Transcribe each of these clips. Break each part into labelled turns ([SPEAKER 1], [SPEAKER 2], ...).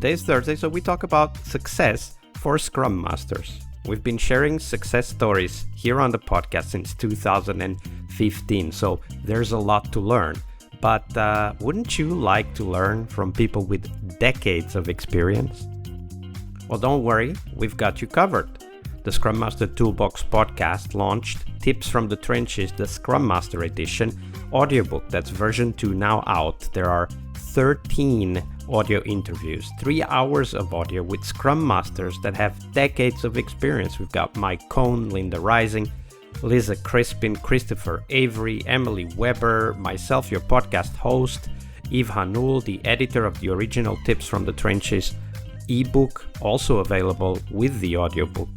[SPEAKER 1] Today's Thursday, so we talk about success for Scrum Masters. We've been sharing success stories here on the podcast since 2015, so there's a lot to learn. But wouldn't you like to learn from people with decades of experience? Well, don't worry, we've got you covered. The Scrum Master Toolbox podcast launched Tips from the Trenches, the Scrum Master Edition audiobook. That's version 2 now out. There are 13 audio interviews, 3 hours of audio with Scrum Masters that have decades of experience. We've got Mike Cohn, Linda Rising, Lisa Crispin, Christopher Avery, Emily Weber, myself, your podcast host, Yves Hanul, the editor of the original Tips from the Trenches ebook, also available with the audiobook.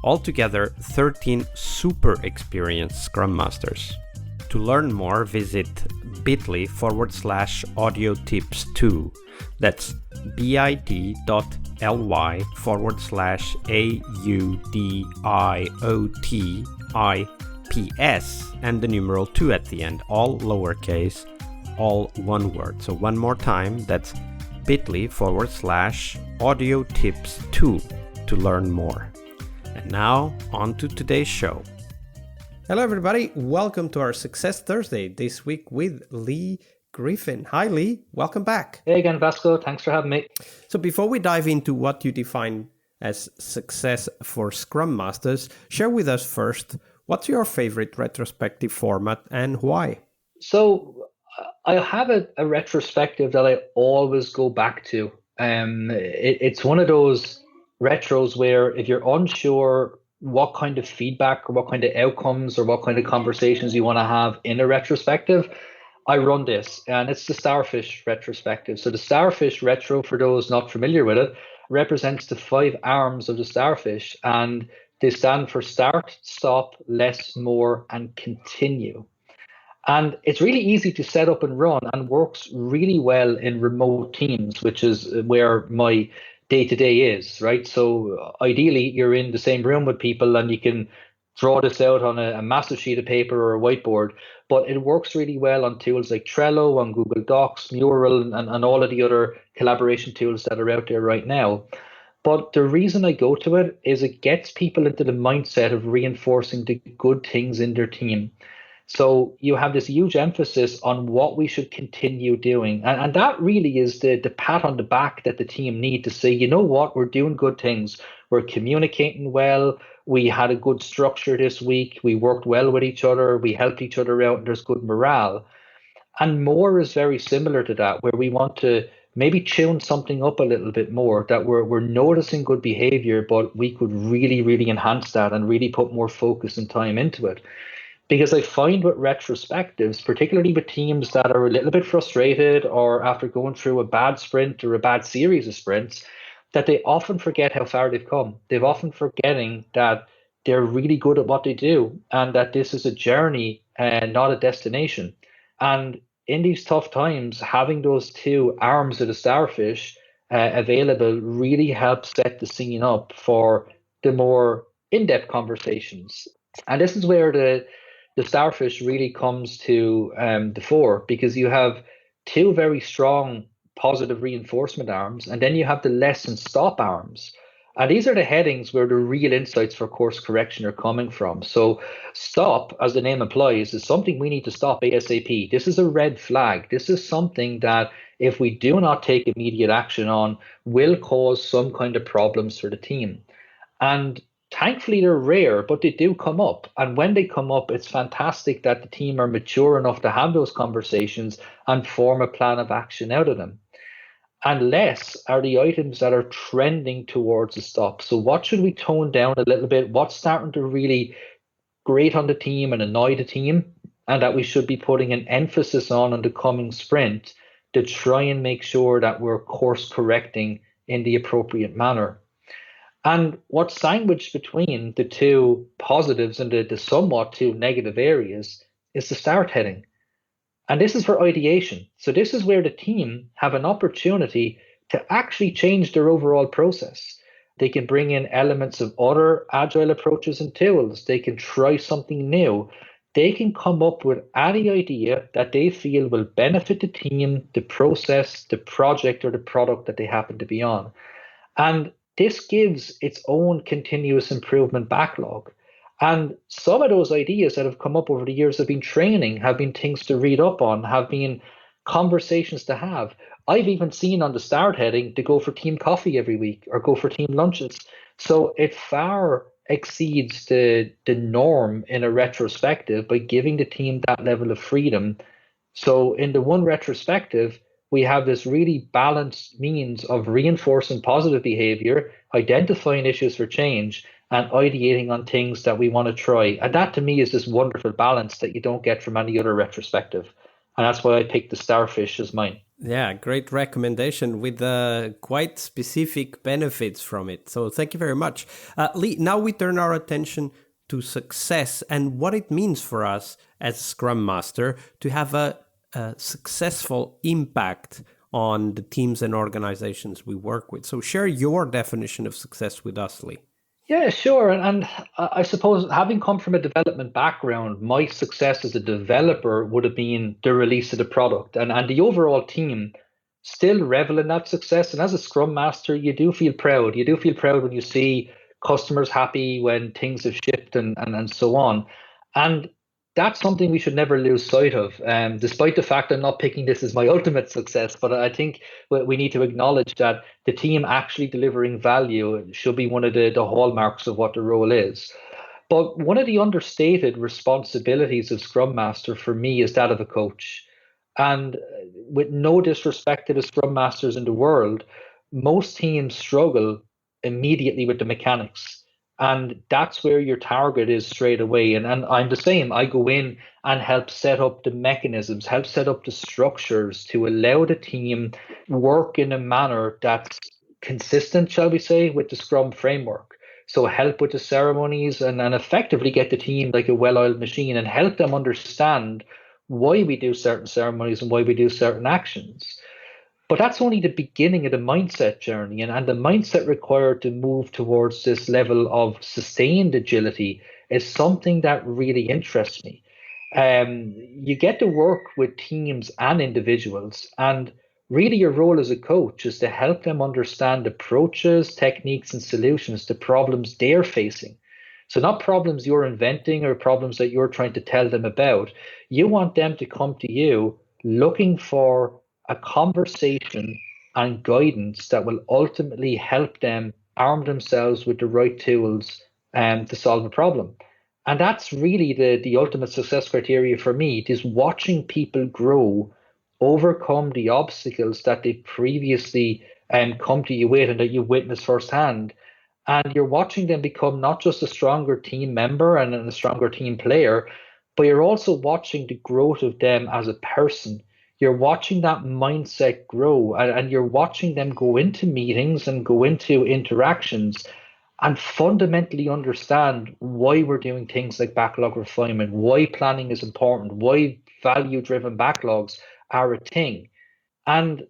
[SPEAKER 1] Altogether, 13 super experienced Scrum Masters. To learn more, visit bit.ly/audiotips2. That's bit.ly/AUDIOTIPS and the numeral 2 at the end, all lowercase, all one word. So one more time, that's bit.ly/audiotips2 to learn more. And now, on to today's show. Hello, everybody. Welcome to our Success Thursday this week with Leigh Griffin. Hi, Leigh. Welcome back.
[SPEAKER 2] Hey again, Vasco. Thanks for having me.
[SPEAKER 1] So before we dive into what you define as success for Scrum Masters, share with us first, what's your favorite retrospective format and why?
[SPEAKER 2] So I have a retrospective that I always go back to. It's one of those retros where if you're unsure what kind of feedback or what kind of outcomes or what kind of conversations you want to have in a retrospective, I run this, and it's the Starfish Retrospective. So the Starfish Retro, for those not familiar with it, represents the 5 arms of the Starfish, and they stand for start, stop, less, more, and continue. And it's really easy to set up and run and works really well in remote teams, which is where my day-to-day is, right? So ideally, you're in the same room with people and you can draw this out on a massive sheet of paper or a whiteboard, but it works really well on tools like Trello, on Google Docs, Mural, and all of the other collaboration tools that are out there right now. But the reason I go to it is it gets people into the mindset of reinforcing the good things in their team. So you have this huge emphasis on what we should continue doing. And that really is the pat on the back that the team need to say, you know what, we're doing good things. We're communicating well. We had a good structure this week. We worked well with each other. We helped each other out, and there's good morale. And more is very similar to that, where we want to maybe tune something up a little bit more, that we're noticing good behavior, but we could really, really enhance that and really put more focus and time into it. Because I find with retrospectives, particularly with teams that are a little bit frustrated or after going through a bad sprint or a bad series of sprints, that they often forget how far they've come. They've often forgetting that they're really good at what they do and that this is a journey and not a destination. And in these tough times, having those 2 arms of the Starfish available really helps set the scene up for the more in-depth conversations. And this is where the Starfish really comes to the fore, because you have 2 very strong positive reinforcement arms, and then you have the less and stop arms. And these are the headings where the real insights for course correction are coming from. So stop, as the name implies, is something we need to stop ASAP. This is a red flag. This is something that if we do not take immediate action on, will cause some kind of problems for the team. And thankfully, they're rare, but they do come up. And when they come up, it's fantastic that the team are mature enough to have those conversations and form a plan of action out of them. And less are the items that are trending towards a stop. So what should we tone down a little bit? What's starting to really grate on the team and annoy the team? And that we should be putting an emphasis on the coming sprint to try and make sure that we're course correcting in the appropriate manner. And what's sandwiched between the 2 positives and the somewhat 2 negative areas is the start heading. And this is for ideation. So this is where the team have an opportunity to actually change their overall process. They can bring in elements of other agile approaches and tools. They can try something new. they can come up with any idea that they feel will benefit the team, the process, the project, or the product that they happen to be on. And this gives its own continuous improvement backlog. And some of those ideas that have come up over the years have been training, have been things to read up on, have been conversations to have. I've even seen on the start heading to go for team coffee every week or go for team lunches. So it far exceeds the norm in a retrospective by giving the team that level of freedom. So in the one retrospective, we have this really balanced means of reinforcing positive behavior, identifying issues for change, and ideating on things that we want to try. And that to me is this wonderful balance that you don't get from any other retrospective. And that's why I picked the Starfish as mine.
[SPEAKER 1] Yeah, great recommendation with quite specific benefits from it. So thank you very much. Leigh, now we turn our attention to success and what it means for us as Scrum Master to have a successful impact on the teams and organizations we work with. So share your definition of success with us, Leigh.
[SPEAKER 2] Yeah, sure. And I suppose having come from a development background, my success as a developer would have been the release of the product and the overall team still revel in that success. And as a Scrum Master, you do feel proud. You do feel proud when you see customers happy, when things have shipped and so on. And that's something we should never lose sight of. Despite the fact I'm not picking this as my ultimate success, but I think we need to acknowledge that the team actually delivering value should be one of the hallmarks of what the role is. But one of the understated responsibilities of Scrum Master for me is that of a coach. And with no disrespect to the Scrum Masters in the world, most teams struggle immediately with the mechanics. And that's where your target is straight away. And I'm the same. I go in and help set up the mechanisms, help set up the structures to allow the team work in a manner that's consistent, shall we say, with the Scrum framework. So help with the ceremonies and effectively get the team like a well-oiled machine and help them understand why we do certain ceremonies and why we do certain actions. But that's only the beginning of the mindset journey, and the mindset required to move towards this level of sustained agility is something that really interests me. You get to work with teams and individuals, and really your role as a coach is to help them understand approaches, techniques, and solutions to problems they're facing. So not problems you're inventing or problems that you're trying to tell them about. You want them to come to you looking for a conversation and guidance that will ultimately help them arm themselves with the right tools to solve a problem. And that's really the ultimate success criteria for me, is watching people grow, overcome the obstacles that they previously come to you with and that you witnessed firsthand. And you're watching them become not just a stronger team member and a stronger team player, but you're also watching the growth of them as a person. You're watching that mindset grow and you're watching them go into meetings and go into interactions and fundamentally understand why we're doing things like backlog refinement, why planning is important, why value-driven backlogs are a thing. And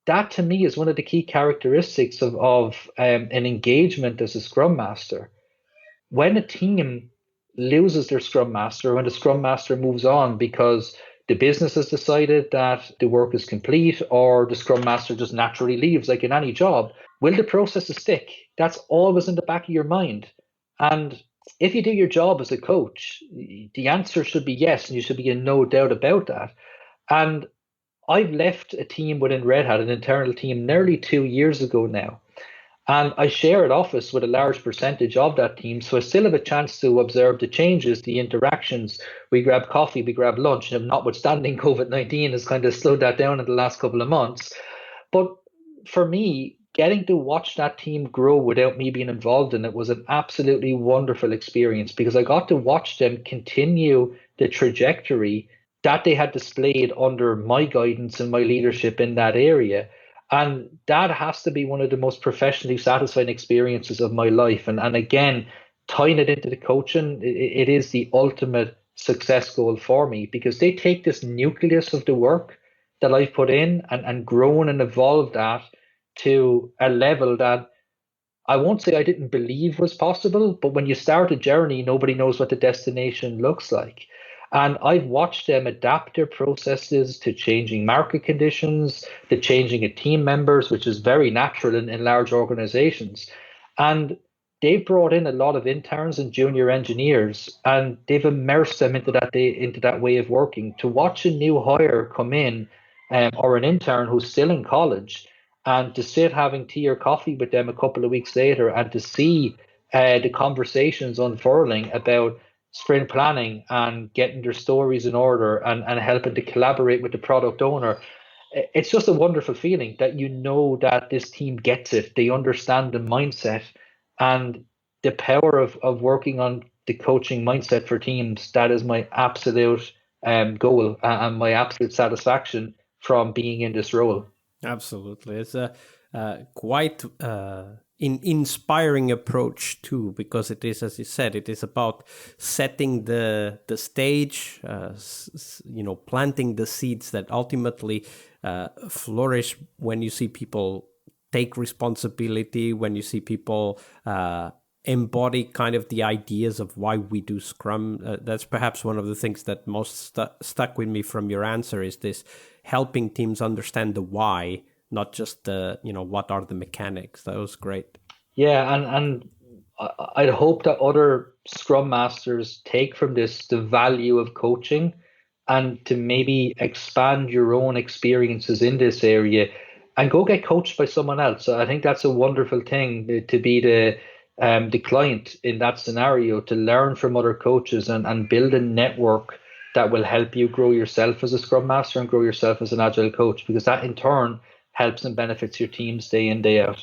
[SPEAKER 2] that to me is one of the key characteristics of an engagement as a Scrum Master. When a team loses their Scrum Master, when the Scrum Master moves on because the business has decided that the work is complete, or the Scrum Master just naturally leaves, like in any job, will the processes stick? That's always in the back of your mind. And if you do your job as a coach, the answer should be yes, and you should be in no doubt about that. And I've left a team within Red Hat, an internal team, nearly 2 years ago now. And I share an office with a large percentage of that team. So I still have a chance to observe the changes, the interactions. We grab coffee, we grab lunch, and notwithstanding COVID-19 has kind of slowed that down in the last couple of months. But for me, getting to watch that team grow without me being involved in it was an absolutely wonderful experience, because I got to watch them continue the trajectory that they had displayed under my guidance and my leadership in that area. And that has to be one of the most professionally satisfying experiences of my life. And again, tying it into the coaching, it is the ultimate success goal for me, because they take this nucleus of the work that I've put in and grown and evolved that to a level that I won't say I didn't believe was possible, but when you start a journey, nobody knows what the destination looks like. And I've watched them adapt their processes to changing market conditions, to changing of team members, which is very natural in large organizations. And they've brought in a lot of interns and junior engineers, and they've immersed them into that way of working. To watch a new hire come in, or an intern who's still in college, and to sit having tea or coffee with them a couple of weeks later, and to see the conversations unfurling about sprint planning and getting their stories in order, and helping to collaborate with the product owner. It's just a wonderful feeling that you know that this team gets it. They understand the mindset and the power of working on the coaching mindset for teams. That is my absolute goal, and my absolute satisfaction from being in this role.
[SPEAKER 1] Absolutely. It's a quite inspiring approach too, because it is, as you said, it is about setting the stage, planting the seeds that ultimately flourish when you see people take responsibility, when you see people embody kind of the ideas of why we do Scrum. That's perhaps one of the things that most stuck with me from your answer, is this helping teams understand the why, not just the, what are the mechanics. That was great.
[SPEAKER 2] Yeah, and I'd hope that other Scrum Masters take from this the value of coaching, and to maybe expand your own experiences in this area and go get coached by someone else. So I think that's a wonderful thing, to be the client in that scenario, to learn from other coaches and build a network that will help you grow yourself as a Scrum Master and grow yourself as an Agile coach, because that in turn helps and benefits your teams day in, day out.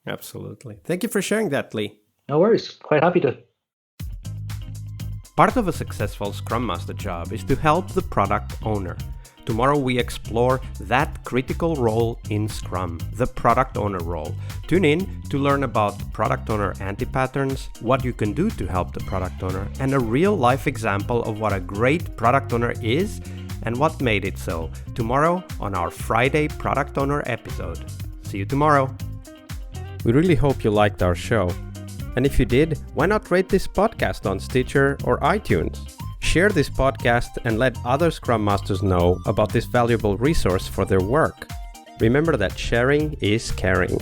[SPEAKER 1] Absolutely. Thank you for sharing that, Leigh.
[SPEAKER 2] No worries. Quite happy to.
[SPEAKER 1] Part of a successful Scrum Master job is to help the product owner. Tomorrow we explore that critical role in Scrum, the product owner role. Tune in to learn about product owner anti-patterns, what you can do to help the product owner, and a real-life example of what a great product owner is and what made it so. Tomorrow on our Friday Product Owner episode. See you tomorrow. We really hope you liked our show. And if you did, why not rate this podcast on Stitcher or iTunes? Share this podcast and let other Scrum Masters know about this valuable resource for their work. Remember that sharing is caring.